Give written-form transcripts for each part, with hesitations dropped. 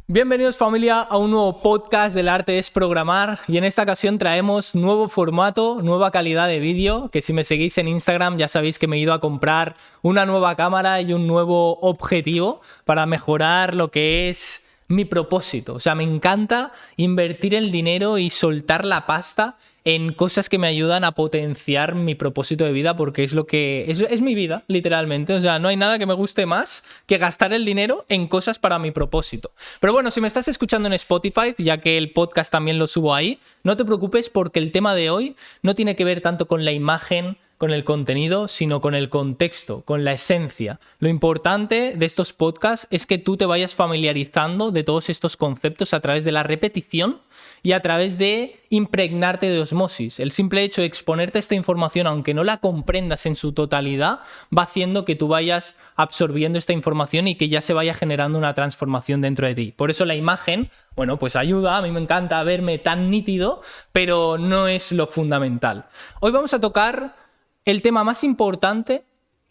Bienvenidos familia a un nuevo podcast del arte es programar y en esta ocasión traemos nuevo formato, nueva calidad de vídeo, que si me seguís en Instagram ya sabéis que me he ido a comprar una nueva cámara y un nuevo objetivo para mejorar lo que es mi propósito. O sea, me encanta invertir el dinero y soltar la pasta en cosas que me ayudan a potenciar mi propósito de vida, porque es lo que es mi vida, literalmente. O sea, no hay nada que me guste más que gastar el dinero en cosas para mi propósito. Pero bueno, si me estás escuchando en Spotify, ya que el podcast también lo subo ahí, no te preocupes porque el tema de hoy no tiene que ver tanto con la imagen, con el contenido, sino con el contexto, con la esencia. Lo importante de estos podcasts es que tú te vayas familiarizando de todos estos conceptos a través de la repetición y a través de impregnarte de osmosis. El simple hecho de exponerte esta información, aunque no la comprendas en su totalidad, va haciendo que tú vayas absorbiendo esta información y que ya se vaya generando una transformación dentro de ti. Por eso la imagen, bueno, pues ayuda, a mí me encanta verme tan nítido, pero no es lo fundamental. Hoy vamos a tocar el tema más importante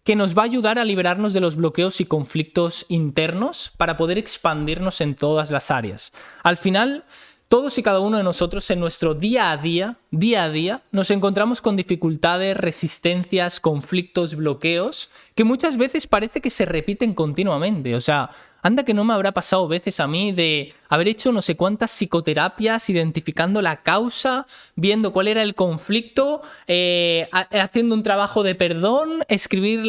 que nos va a ayudar a liberarnos de los bloqueos y conflictos internos para poder expandirnos en todas las áreas. Al final, todos y cada uno de nosotros en nuestro día a día, nos encontramos con dificultades, resistencias, conflictos, bloqueos, que muchas veces parece que se repiten continuamente. O sea, anda que no me habrá pasado veces a mí de haber hecho no sé cuántas psicoterapias, identificando la causa, viendo cuál era el conflicto, haciendo un trabajo de perdón, escribir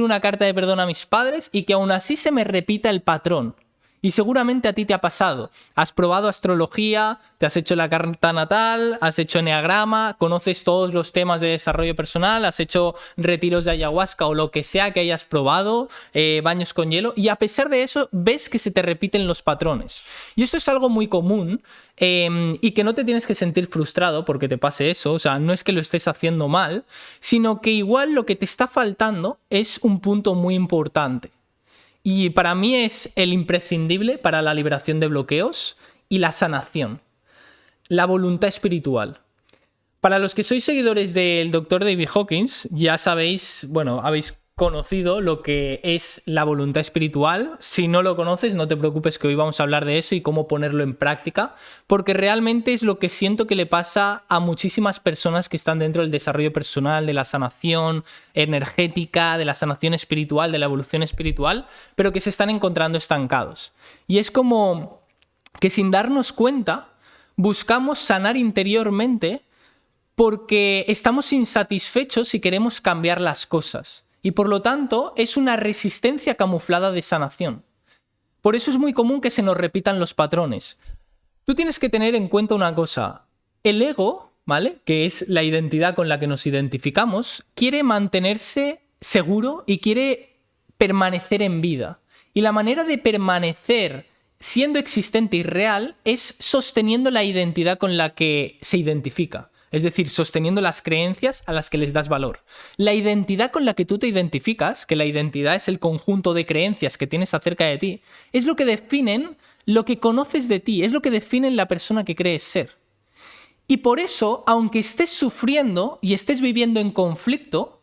una carta de perdón a mis padres y que aún así se me repita el patrón. Y seguramente a ti te ha pasado. Has probado astrología, te has hecho la carta natal, has hecho eneagrama, conoces todos los temas de desarrollo personal, has hecho retiros de ayahuasca o lo que sea que hayas probado, baños con hielo, y a pesar de eso ves que se te repiten los patrones. Y esto es algo muy común y que no te tienes que sentir frustrado porque te pase eso. O sea, no es que lo estés haciendo mal, sino que igual lo que te está faltando es un punto muy importante. Y para mí es el imprescindible para la liberación de bloqueos y la sanación. La voluntad espiritual. Para los que sois seguidores del Dr. David Hawkins, ya sabéis, bueno, habéis conocido lo que es la voluntad espiritual. Si no lo conoces, no te preocupes que hoy vamos a hablar de eso y cómo ponerlo en práctica, porque realmente es lo que siento que le pasa a muchísimas personas que están dentro del desarrollo personal, de la sanación energética, de la sanación espiritual, de la evolución espiritual, pero que se están encontrando estancados. Y es como que sin darnos cuenta, buscamos sanar interiormente porque estamos insatisfechos y queremos cambiar las cosas. Y por lo tanto, es una resistencia camuflada de sanación. Por eso es muy común que se nos repitan los patrones. Tú tienes que tener en cuenta una cosa. El ego, ¿vale?, que es la identidad con la que nos identificamos, quiere mantenerse seguro y quiere permanecer en vida. Y la manera de permanecer siendo existente y real es sosteniendo la identidad con la que se identifica. Es decir, sosteniendo las creencias a las que les das valor. La identidad con la que tú te identificas, que la identidad es el conjunto de creencias que tienes acerca de ti, es lo que definen lo que conoces de ti, es lo que definen la persona que crees ser. Y por eso, aunque estés sufriendo y estés viviendo en conflicto,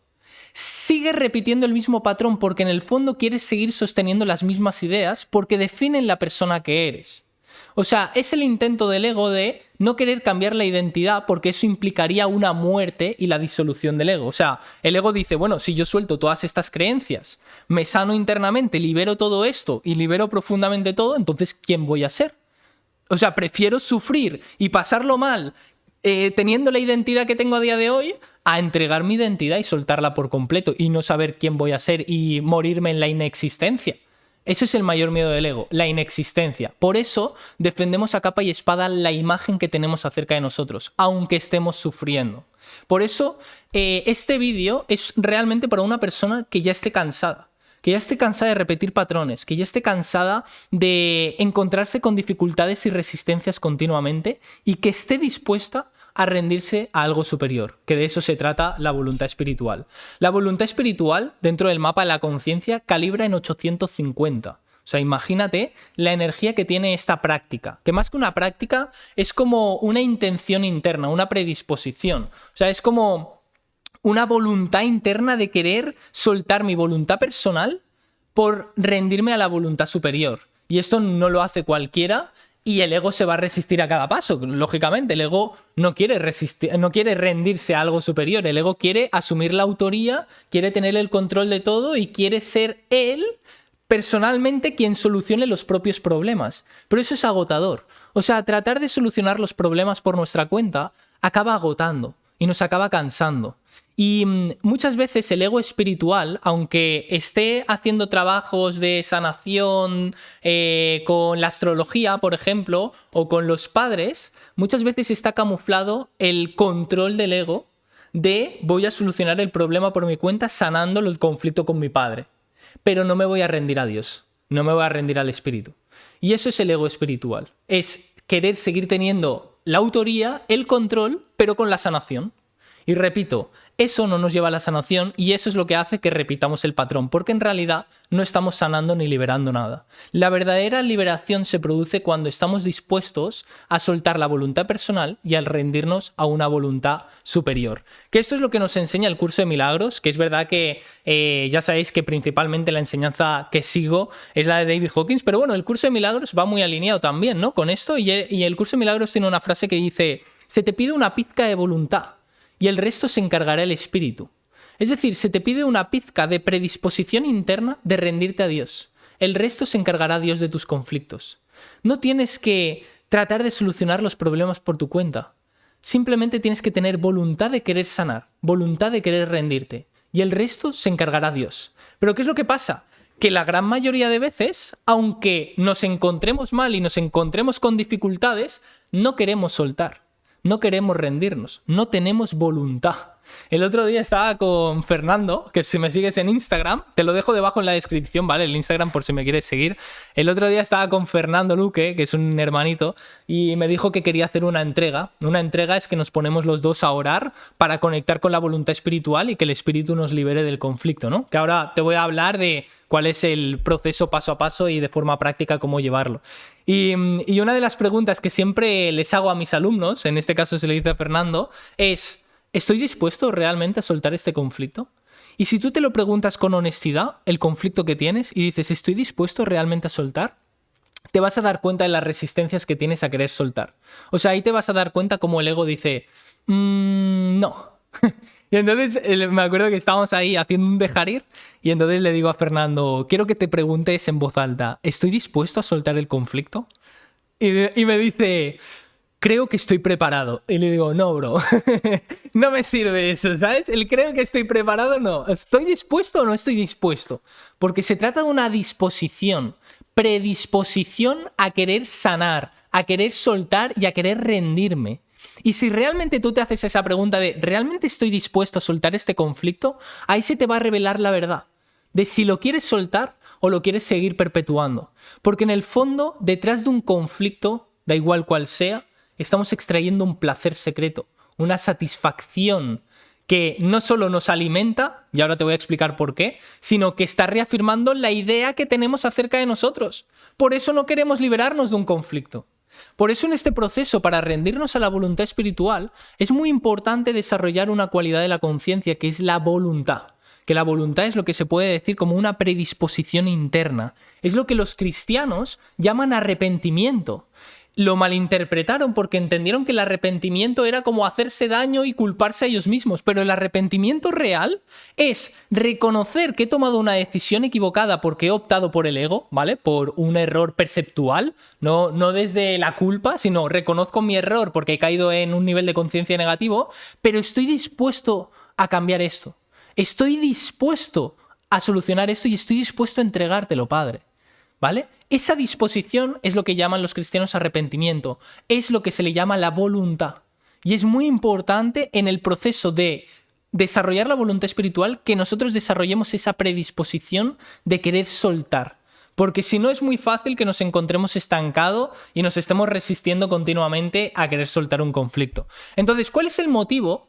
sigues repitiendo el mismo patrón porque en el fondo quieres seguir sosteniendo las mismas ideas porque definen la persona que eres. O sea, es el intento del ego de no querer cambiar la identidad porque eso implicaría una muerte y la disolución del ego. O sea, el ego dice, bueno, si yo suelto todas estas creencias, me sano internamente, libero todo esto y libero profundamente todo, entonces ¿quién voy a ser? O sea, prefiero sufrir y pasarlo mal teniendo la identidad que tengo a día de hoy a entregar mi identidad y soltarla por completo y no saber quién voy a ser y morirme en la inexistencia. Eso es el mayor miedo del ego, la inexistencia. Por eso defendemos a capa y espada la imagen que tenemos acerca de nosotros, aunque estemos sufriendo. Por eso este vídeo es realmente para una persona que ya esté cansada. Que ya esté cansada de repetir patrones, que ya esté cansada de encontrarse con dificultades y resistencias continuamente y que esté dispuesta a rendirse a algo superior, que de eso se trata la voluntad espiritual. La voluntad espiritual, dentro del mapa de la conciencia, calibra en 850. O sea, imagínate la energía que tiene esta práctica, que más que una práctica es como una intención interna, una predisposición. O sea, es como una voluntad interna de querer soltar mi voluntad personal por rendirme a la voluntad superior. Y esto no lo hace cualquiera y el ego se va a resistir a cada paso. Lógicamente, el ego no quiere rendirse a algo superior. El ego quiere asumir la autoría, quiere tener el control de todo y quiere ser él personalmente quien solucione los propios problemas. Pero eso es agotador. O sea, tratar de solucionar los problemas por nuestra cuenta acaba agotando y nos acaba cansando. Y muchas veces el ego espiritual, aunque esté haciendo trabajos de sanación con la astrología, por ejemplo, o con los padres, muchas veces está camuflado el control del ego de voy a solucionar el problema por mi cuenta sanando el conflicto con mi padre. Pero no me voy a rendir a Dios, no me voy a rendir al espíritu. Y eso es el ego espiritual, es querer seguir teniendo la autoría, el control, pero con la sanación. Y repito, eso no nos lleva a la sanación y eso es lo que hace que repitamos el patrón, porque en realidad no estamos sanando ni liberando nada. La verdadera liberación se produce cuando estamos dispuestos a soltar la voluntad personal y al rendirnos a una voluntad superior. Que esto es lo que nos enseña el curso de milagros, que es verdad que ya sabéis que principalmente la enseñanza que sigo es la de David Hawkins, pero bueno, el curso de milagros va muy alineado también, ¿no? Con esto y el curso de milagros tiene una frase que dice: se te pide una pizca de voluntad y el resto se encargará el espíritu. Es decir, se te pide una pizca de predisposición interna de rendirte a Dios. El resto se encargará Dios de tus conflictos. No tienes que tratar de solucionar los problemas por tu cuenta. Simplemente tienes que tener voluntad de querer sanar, voluntad de querer rendirte. Y el resto se encargará Dios. Pero ¿qué es lo que pasa? Que la gran mayoría de veces, aunque nos encontremos mal y nos encontremos con dificultades, no queremos soltar. No queremos rendirnos, no tenemos voluntad. El otro día estaba con Fernando, que si me sigues en Instagram, te lo dejo debajo en la descripción, ¿vale? El Instagram por si me quieres seguir. El otro día estaba con Fernando Luque, que es un hermanito, y me dijo que quería hacer una entrega. Una entrega es que nos ponemos los dos a orar para conectar con la voluntad espiritual y que el espíritu nos libere del conflicto, ¿no? Que ahora te voy a hablar de cuál es el proceso paso a paso y de forma práctica cómo llevarlo. Y una de las preguntas que siempre les hago a mis alumnos, en este caso se le dice a Fernando, es: ¿estoy dispuesto realmente a soltar este conflicto? Y si tú te lo preguntas con honestidad, el conflicto que tienes, y dices, ¿estoy dispuesto realmente a soltar?, te vas a dar cuenta de las resistencias que tienes a querer soltar. O sea, ahí te vas a dar cuenta como el ego dice, no. Y entonces me acuerdo que estábamos ahí haciendo un dejar ir y entonces le digo a Fernando, quiero que te preguntes en voz alta, ¿estoy dispuesto a soltar el conflicto? Y me dice, creo que estoy preparado. Y le digo, no, bro, no me sirve eso, ¿sabes? El creo que estoy preparado, no. ¿Estoy dispuesto o no estoy dispuesto? Porque se trata de una disposición, predisposición a querer sanar, a querer soltar y a querer rendirme. Y si realmente tú te haces esa pregunta de ¿realmente estoy dispuesto a soltar este conflicto? Ahí se te va a revelar la verdad de si lo quieres soltar o lo quieres seguir perpetuando. Porque en el fondo, detrás de un conflicto, da igual cual sea, estamos extrayendo un placer secreto, una satisfacción que no solo nos alimenta, y ahora te voy a explicar por qué, sino que está reafirmando la idea que tenemos acerca de nosotros. Por eso no queremos liberarnos de un conflicto. Por eso en este proceso, para rendirnos a la voluntad espiritual, es muy importante desarrollar una cualidad de la conciencia que es la voluntad. Que la voluntad es lo que se puede decir como una predisposición interna. Es lo que los cristianos llaman arrepentimiento. Lo malinterpretaron porque entendieron que el arrepentimiento era como hacerse daño y culparse a ellos mismos, pero el arrepentimiento real es reconocer que he tomado una decisión equivocada porque he optado por el ego, ¿vale? Por un error perceptual, no desde la culpa, sino reconozco mi error porque he caído en un nivel de conciencia negativo, pero estoy dispuesto a cambiar esto. Estoy dispuesto a solucionar esto y estoy dispuesto a entregártelo, Padre. ¿Vale? Esa disposición es lo que llaman los cristianos arrepentimiento, es lo que se le llama la voluntad. Y es muy importante en el proceso de desarrollar la voluntad espiritual que nosotros desarrollemos esa predisposición de querer soltar. Porque si no es muy fácil que nos encontremos estancados y nos estemos resistiendo continuamente a querer soltar un conflicto. Entonces, ¿cuál es el motivo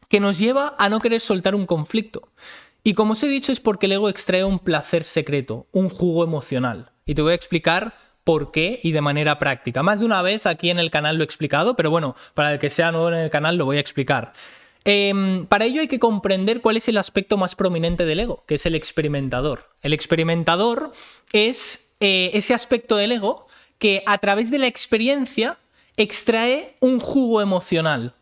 que nos lleva a no querer soltar un conflicto? Y como os he dicho, es porque el ego extrae un placer secreto, un jugo emocional. Y te voy a explicar por qué y de manera práctica. Más de una vez aquí en el canal lo he explicado, pero bueno, para el que sea nuevo en el canal lo voy a explicar. Para ello hay que comprender cuál es el aspecto más prominente del ego, que es el experimentador. El experimentador es ese aspecto del ego que a través de la experiencia extrae un jugo emocional.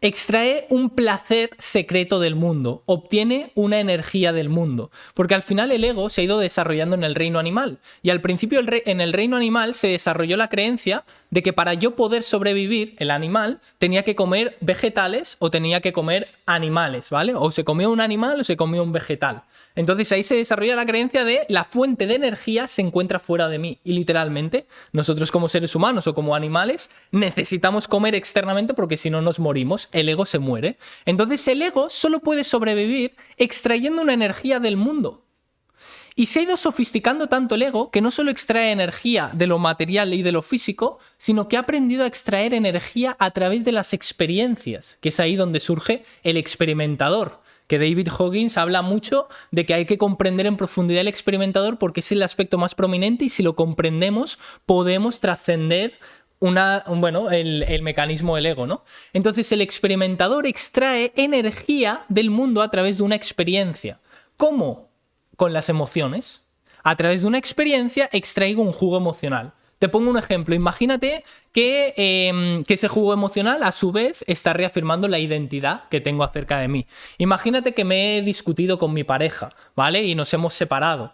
Extrae un placer secreto del mundo, obtiene una energía del mundo, porque al final el ego se ha ido desarrollando en el reino animal, y al principio en el reino animal se desarrolló la creencia de que para yo poder sobrevivir, el animal tenía que comer vegetales o tenía que comer animales, ¿vale? O se comió un animal o se comió un vegetal. Entonces ahí se desarrolla la creencia de la fuente de energía se encuentra fuera de mí, y literalmente nosotros como seres humanos o como animales necesitamos comer externamente porque si no nos morimos. El ego se muere. Entonces el ego solo puede sobrevivir extrayendo una energía del mundo. Y se ha ido sofisticando tanto el ego que no solo extrae energía de lo material y de lo físico, sino que ha aprendido a extraer energía a través de las experiencias, que es ahí donde surge el experimentador. Que David Hawkins habla mucho de que hay que comprender en profundidad el experimentador porque es el aspecto más prominente y si lo comprendemos podemos trascender el mecanismo del ego, ¿no? Entonces el experimentador extrae energía del mundo a través de una experiencia. ¿Cómo? Con las emociones. A través de una experiencia extraigo un jugo emocional. Te pongo un ejemplo. Imagínate que ese jugo emocional, a su vez, está reafirmando la identidad que tengo acerca de mí. Imagínate que me he discutido con mi pareja, ¿vale? Y nos hemos separado.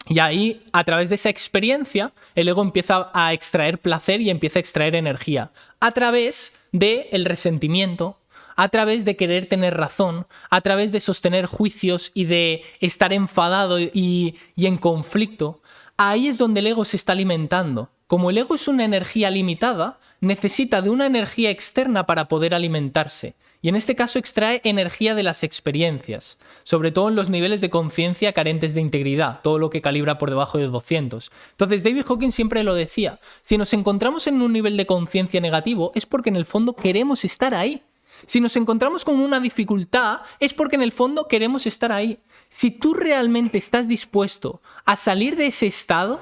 Y ahí, a través de esa experiencia, el ego empieza a extraer placer y empieza a extraer energía. A través del resentimiento, a través de querer tener razón, a través de sostener juicios y de estar enfadado y en conflicto. Ahí es donde el ego se está alimentando. Como el ego es una energía limitada, necesita de una energía externa para poder alimentarse. Y en este caso extrae energía de las experiencias, sobre todo en los niveles de conciencia carentes de integridad, todo lo que calibra por debajo de 200. Entonces David Hawkins siempre lo decía, si nos encontramos en un nivel de conciencia negativo es porque en el fondo queremos estar ahí. Si nos encontramos con una dificultad es porque en el fondo queremos estar ahí. Si tú realmente estás dispuesto a salir de ese estado,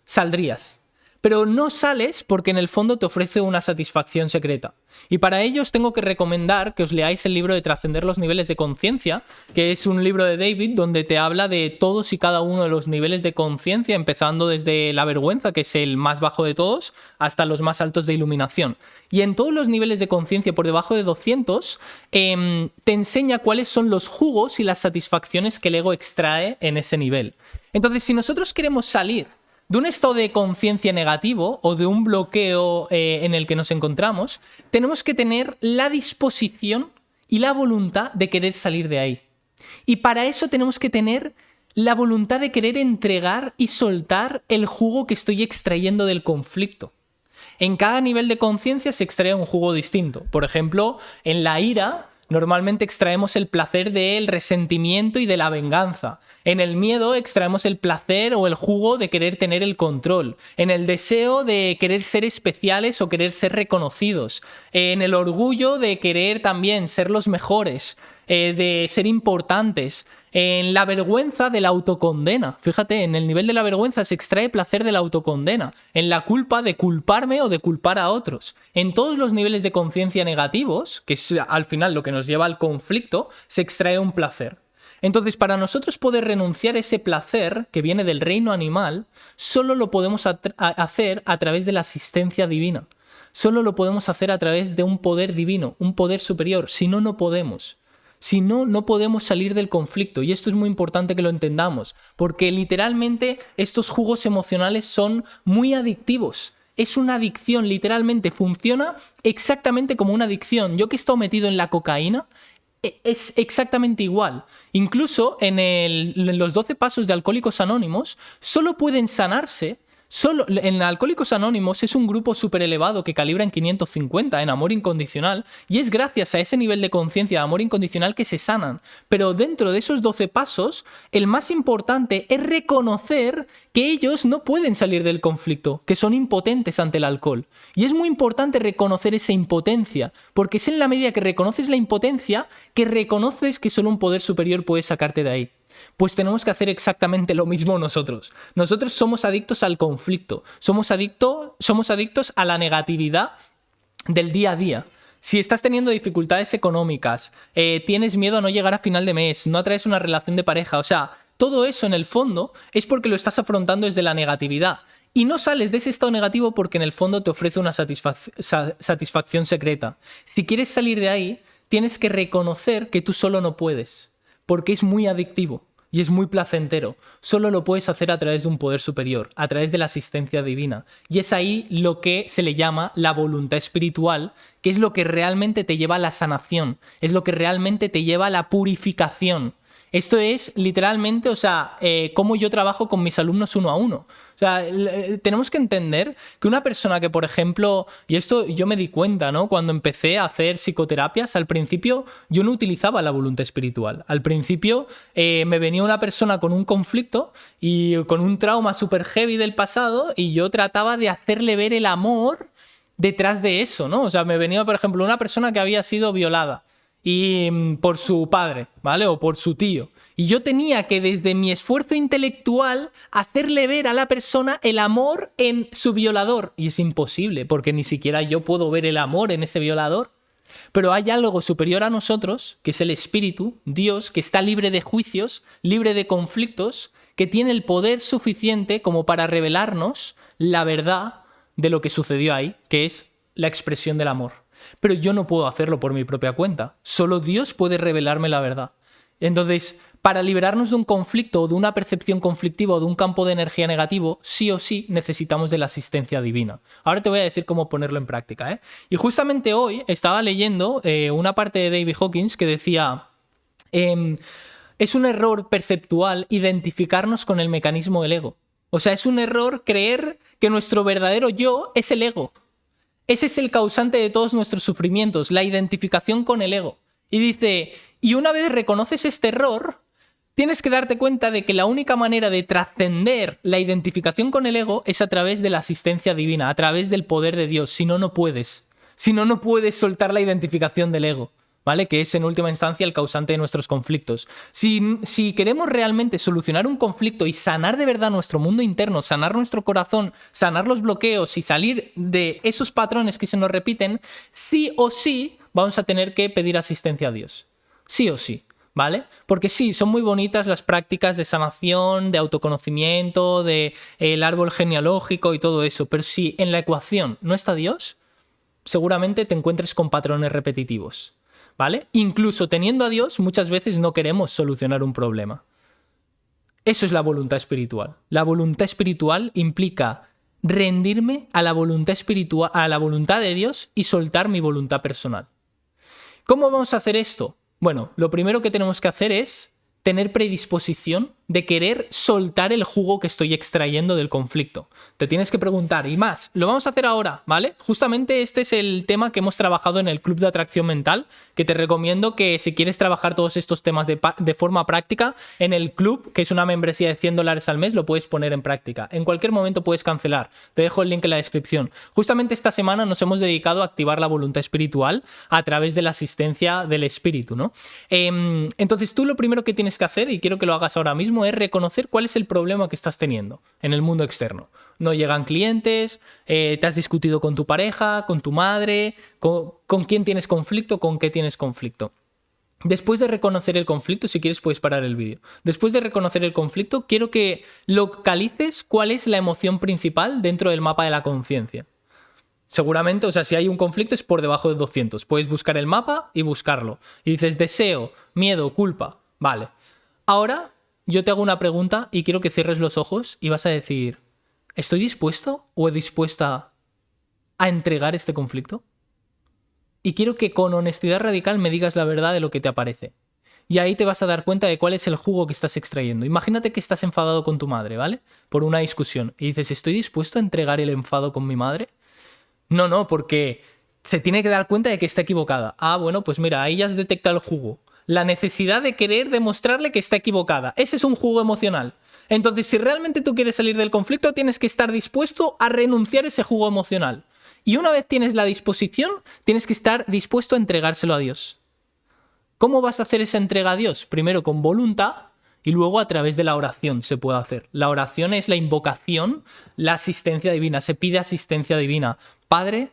saldrías. Pero no sales porque en el fondo te ofrece una satisfacción secreta. Y para ello os tengo que recomendar que os leáis el libro de Trascender los niveles de conciencia, que es un libro de David donde te habla de todos y cada uno de los niveles de conciencia, empezando desde la vergüenza, que es el más bajo de todos, hasta los más altos de iluminación. Y en todos los niveles de conciencia por debajo de 200 te enseña cuáles son los jugos y las satisfacciones que el ego extrae en ese nivel. Entonces, si nosotros queremos salir de un estado de conciencia negativo o de un bloqueo en el que nos encontramos, tenemos que tener la disposición y la voluntad de querer salir de ahí. Y para eso tenemos que tener la voluntad de querer entregar y soltar el jugo que estoy extrayendo del conflicto. En cada nivel de conciencia se extrae un jugo distinto. Por ejemplo, en la ira normalmente extraemos el placer del resentimiento y de la venganza. En el miedo extraemos el placer o el jugo de querer tener el control. En el deseo de querer ser especiales o querer ser reconocidos. En el orgullo de querer también ser los mejores, de ser importantes. En la vergüenza de la autocondena. Fíjate, en el nivel de la vergüenza se extrae placer de la autocondena. En la culpa de culparme o de culpar a otros. En todos los niveles de conciencia negativos, que es al final lo que nos lleva al conflicto, se extrae un placer. Entonces, para nosotros poder renunciar a ese placer que viene del reino animal, solo lo podemos hacer a través de la asistencia divina. Solo lo podemos hacer a través de un poder divino, un poder superior. Si no, no podemos. Si no, no podemos salir del conflicto. Y esto es muy importante que lo entendamos, porque literalmente estos jugos emocionales son muy adictivos. Es una adicción, literalmente funciona exactamente como una adicción. Yo que he estado metido en la cocaína, es exactamente igual. Incluso en los 12 pasos de Alcohólicos Anónimos, solo pueden sanarse. En Alcohólicos Anónimos es un grupo súper elevado que calibra en 550 en amor incondicional y es gracias a ese nivel de conciencia de amor incondicional que se sanan. Pero dentro de esos 12 pasos, el más importante es reconocer que ellos no pueden salir del conflicto, que son impotentes ante el alcohol. Y es muy importante reconocer esa impotencia, porque es en la medida que reconoces la impotencia que reconoces que solo un poder superior puede sacarte de ahí. Pues tenemos que hacer exactamente lo mismo nosotros. Nosotros somos adictos al conflicto, somos adictos a la negatividad del día a día. Si estás teniendo dificultades económicas, tienes miedo a no llegar a final de mes, no atraes una relación de pareja, o sea, todo eso en el fondo es porque lo estás afrontando desde la negatividad. Y no sales de ese estado negativo porque en el fondo te ofrece una satisfacción secreta. Si quieres salir de ahí, tienes que reconocer que tú solo no puedes, porque es muy adictivo y es muy placentero. Solo lo puedes hacer a través de un poder superior, a través de la asistencia divina. Y es ahí lo que se le llama la voluntad espiritual, que es lo que realmente te lleva a la sanación, es lo que realmente te lleva a la purificación. Esto es literalmente, cómo yo trabajo con mis alumnos uno a uno. O sea, tenemos que entender que una persona que, por ejemplo, y esto yo me di cuenta, ¿no? Cuando empecé a hacer psicoterapias, al principio yo no utilizaba la voluntad espiritual. Al principio me venía una persona con un conflicto y con un trauma súper heavy del pasado y yo trataba de hacerle ver el amor detrás de eso, ¿no? O sea, me venía, por ejemplo, una persona que había sido violada por su padre, ¿vale? O por su tío. Y yo tenía que, desde mi esfuerzo intelectual, hacerle ver a la persona el amor en su violador. Y es imposible, porque ni siquiera yo puedo ver el amor en ese violador. Pero hay algo superior a nosotros, que es el Espíritu, Dios, que está libre de juicios, libre de conflictos, que tiene el poder suficiente como para revelarnos la verdad de lo que sucedió ahí, que es la expresión del amor. Pero yo no puedo hacerlo por mi propia cuenta. Solo Dios puede revelarme la verdad. Entonces, para liberarnos de un conflicto o de una percepción conflictiva o de un campo de energía negativo, sí o sí necesitamos de la asistencia divina. Ahora te voy a decir cómo ponerlo en práctica, ¿eh? Y justamente hoy estaba leyendo una parte de David Hawkins que decía... es un error perceptual identificarnos con el mecanismo del ego. O sea, es un error creer que nuestro verdadero yo es el ego. Ese es el causante de todos nuestros sufrimientos, la identificación con el ego. Y dice, y una vez reconoces este error, tienes que darte cuenta de que la única manera de trascender la identificación con el ego es a través de la asistencia divina, a través del poder de Dios. Si no, no puedes. Si no, no puedes soltar la identificación del ego, ¿vale? Que es en última instancia el causante de nuestros conflictos. Si queremos realmente solucionar un conflicto y sanar de verdad nuestro mundo interno, sanar nuestro corazón, sanar los bloqueos y salir de esos patrones que se nos repiten, sí o sí vamos a tener que pedir asistencia a Dios. Sí o sí, ¿vale? Porque sí, son muy bonitas las prácticas de sanación, de autoconocimiento, de el árbol genealógico y todo eso, pero si en la ecuación no está Dios, seguramente te encuentres con patrones repetitivos, ¿vale? Incluso teniendo a Dios, muchas veces no queremos solucionar un problema. Eso es la voluntad espiritual. La voluntad espiritual implica rendirme a la voluntad espiritual, a la voluntad de Dios y soltar mi voluntad personal. ¿Cómo vamos a hacer esto? Bueno, lo primero que tenemos que hacer es tener predisposición de querer soltar el jugo que estoy extrayendo del conflicto. Te tienes que preguntar, y más, lo vamos a hacer ahora, ¿vale? Justamente este es el tema que hemos trabajado en el Club de Atracción Mental, que te recomiendo que si quieres trabajar todos estos temas de forma práctica, en el club, que es una membresía de $100 al mes, lo puedes poner en práctica. En cualquier momento puedes cancelar. Te dejo el link en la descripción. Justamente esta semana nos hemos dedicado a activar la voluntad espiritual a través de la asistencia del espíritu, ¿no? Entonces tú lo primero que tienes que hacer, y quiero que lo hagas ahora mismo, es reconocer cuál es el problema que estás teniendo en el mundo externo. No llegan clientes, te has discutido con tu pareja, con tu madre, con quién tienes conflicto, con qué tienes conflicto. Después de reconocer el conflicto, si quieres puedes parar el vídeo. Después de reconocer el conflicto, quiero que localices cuál es la emoción principal dentro del mapa de la conciencia. Seguramente, o sea, si hay un conflicto es por debajo de 200. Puedes buscar el mapa y buscarlo. Y dices deseo, miedo, culpa. Vale. Ahora yo te hago una pregunta y quiero que cierres los ojos y vas a decir, ¿estoy dispuesto o dispuesta a entregar este conflicto? Y quiero que con honestidad radical me digas la verdad de lo que te aparece. Y ahí te vas a dar cuenta de cuál es el jugo que estás extrayendo. Imagínate que estás enfadado con tu madre, ¿vale? Por una discusión. Y dices, ¿estoy dispuesto a entregar el enfado con mi madre? No, porque se tiene que dar cuenta de que está equivocada. Ah, bueno, pues mira, ahí ya has detectado el jugo. La necesidad de querer demostrarle que está equivocada. Ese es un jugo emocional. Entonces, si realmente tú quieres salir del conflicto, tienes que estar dispuesto a renunciar a ese jugo emocional. Y una vez tienes la disposición, tienes que estar dispuesto a entregárselo a Dios. ¿Cómo vas a hacer esa entrega a Dios? Primero con voluntad y luego a través de la oración se puede hacer. La oración es la invocación, la asistencia divina. Se pide asistencia divina. Padre,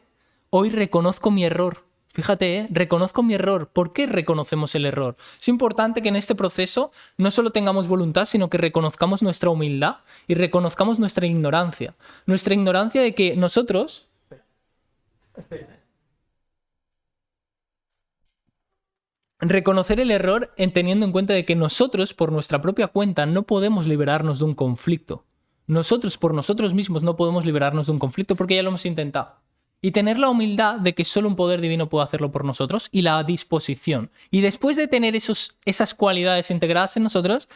hoy reconozco mi error. Fíjate, reconozco mi error. ¿Por qué reconocemos el error? Es importante que en este proceso no solo tengamos voluntad, sino que reconozcamos nuestra humildad y reconozcamos nuestra ignorancia. Nuestra ignorancia de que nosotros... Reconocer el error teniendo en cuenta de que nosotros, por nuestra propia cuenta, no podemos liberarnos de un conflicto. Nosotros, por nosotros mismos, no podemos liberarnos de un conflicto porque ya lo hemos intentado. Y tener la humildad de que solo un poder divino puede hacerlo por nosotros y la disposición. Y después de tener esas cualidades integradas en nosotros,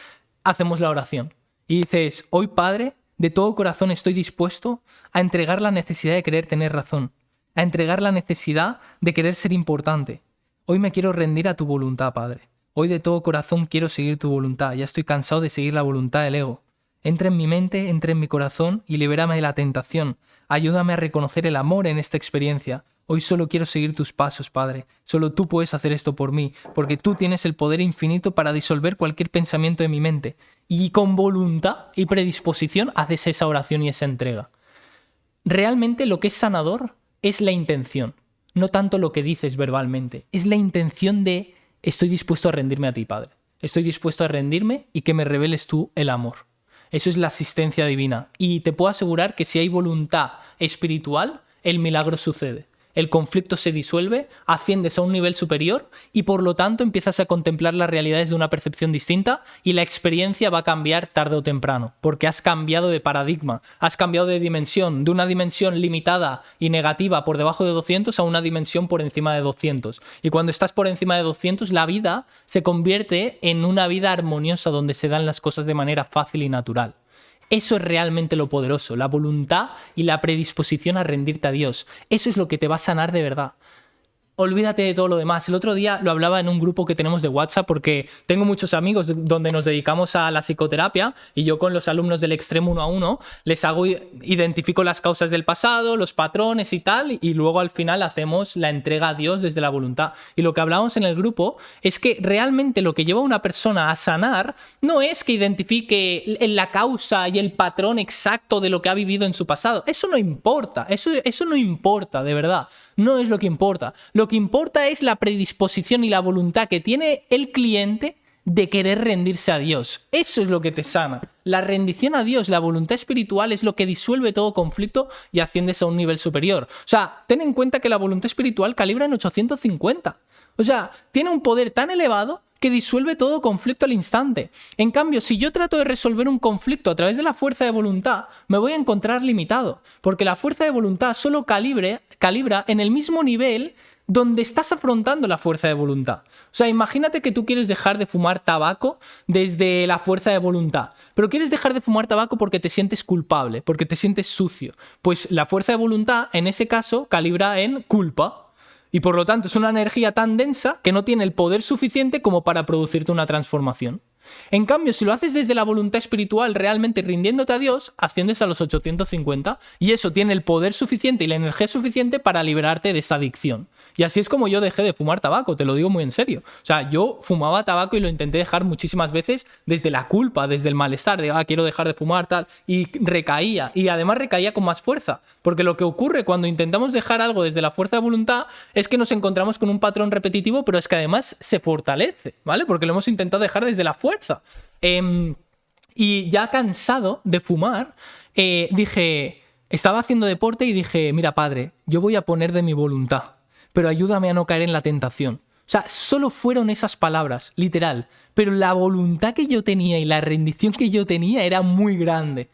hacemos la oración. Y dices, hoy Padre, de todo corazón estoy dispuesto a entregar la necesidad de querer tener razón, a entregar la necesidad de querer ser importante. Hoy me quiero rendir a tu voluntad, Padre. Hoy de todo corazón quiero seguir tu voluntad. Ya estoy cansado de seguir la voluntad del ego. Entra en mi mente, entra en mi corazón y libérame de la tentación. Ayúdame a reconocer el amor en esta experiencia. Hoy solo quiero seguir tus pasos, Padre. Solo tú puedes hacer esto por mí, porque tú tienes el poder infinito para disolver cualquier pensamiento de mi mente. Y con voluntad y predisposición haces esa oración y esa entrega. Realmente lo que es sanador es la intención, no tanto lo que dices verbalmente. Es la intención de estoy dispuesto a rendirme a ti, Padre. Estoy dispuesto a rendirme y que me reveles tú el amor. Eso es la asistencia divina. Y te puedo asegurar que si hay voluntad espiritual, el milagro sucede. El conflicto se disuelve, asciendes a un nivel superior y por lo tanto empiezas a contemplar las realidades de una percepción distinta y la experiencia va a cambiar tarde o temprano, porque has cambiado de paradigma, has cambiado de dimensión, de una dimensión limitada y negativa por debajo de 200 a una dimensión por encima de 200. Y cuando estás por encima de 200, la vida se convierte en una vida armoniosa donde se dan las cosas de manera fácil y natural. Eso es realmente lo poderoso, la voluntad y la predisposición a rendirte a Dios. Eso es lo que te va a sanar de verdad. Olvídate de todo lo demás. El otro día lo hablaba en un grupo que tenemos de WhatsApp porque tengo muchos amigos donde nos dedicamos a la psicoterapia y yo con los alumnos del extremo 1 a 1 les identifico las causas del pasado, los patrones y tal, y luego al final hacemos la entrega a Dios desde la voluntad. Y lo que hablamos en el grupo es que realmente lo que lleva a una persona a sanar no es que identifique la causa y el patrón exacto de lo que ha vivido en su pasado. Eso no importa, eso no importa, de verdad. No es lo que importa. Lo que importa es la predisposición y la voluntad que tiene el cliente de querer rendirse a Dios. Eso es lo que te sana. La rendición a Dios, la voluntad espiritual es lo que disuelve todo conflicto y asciendes a un nivel superior. O sea, ten en cuenta que la voluntad espiritual calibra en 850. O sea, tiene un poder tan elevado que disuelve todo conflicto al instante. En cambio, si yo trato de resolver un conflicto a través de la fuerza de voluntad, me voy a encontrar limitado, porque la fuerza de voluntad solo calibra en el mismo nivel donde estás afrontando la fuerza de voluntad. O sea, imagínate que tú quieres dejar de fumar tabaco desde la fuerza de voluntad, pero quieres dejar de fumar tabaco porque te sientes culpable, porque te sientes sucio. Pues la fuerza de voluntad, en ese caso, calibra en culpa. Y por lo tanto es una energía tan densa que no tiene el poder suficiente como para producirte una transformación. En cambio, si lo haces desde la voluntad espiritual, realmente rindiéndote a Dios, asciendes a los 850 y eso tiene el poder suficiente y la energía suficiente para liberarte de esa adicción. Y así es como yo dejé de fumar tabaco, te lo digo muy en serio. O sea, yo fumaba tabaco y lo intenté dejar muchísimas veces desde la culpa, desde el malestar de quiero dejar de fumar, tal, y recaía. Y además recaía con más fuerza, porque lo que ocurre cuando intentamos dejar algo desde la fuerza de voluntad es que nos encontramos con un patrón repetitivo, pero es que además se fortalece, ¿vale? Porque lo hemos intentado dejar desde la fuerza. Y ya cansado de fumar, estaba haciendo deporte y dije, mira, Padre, yo voy a poner de mi voluntad, pero ayúdame a no caer en la tentación. O sea, solo fueron esas palabras, literal, pero la voluntad que yo tenía y la rendición que yo tenía era muy grande,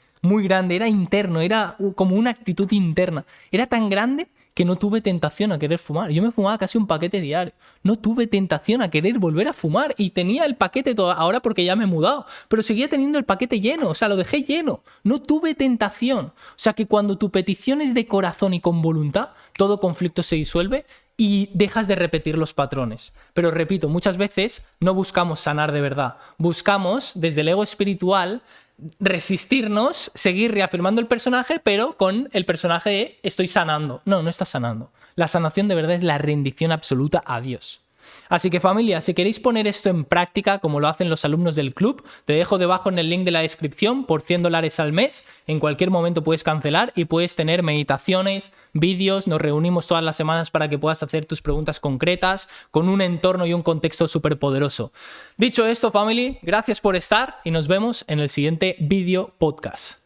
era interno, era como una actitud interna, era tan grande que no tuve tentación a querer fumar. Yo me fumaba casi un paquete diario. No tuve tentación a querer volver a fumar y tenía el paquete ahora porque ya me he mudado, pero seguía teniendo el paquete lleno, o sea, lo dejé lleno. No tuve tentación. O sea, que cuando tu petición es de corazón y con voluntad, todo conflicto se disuelve y dejas de repetir los patrones. Pero repito, muchas veces no buscamos sanar de verdad. Buscamos, desde el ego espiritual, resistirnos, seguir reafirmando el personaje, pero con el personaje estoy sanando. No, no estás sanando. La sanación de verdad es la rendición absoluta a Dios. Así que familia, si queréis poner esto en práctica como lo hacen los alumnos del club, te dejo debajo en el link de la descripción por $100 al mes. En cualquier momento puedes cancelar y puedes tener meditaciones, vídeos, nos reunimos todas las semanas para que puedas hacer tus preguntas concretas con un entorno y un contexto súper poderoso. Dicho esto, family, gracias por estar y nos vemos en el siguiente vídeo podcast.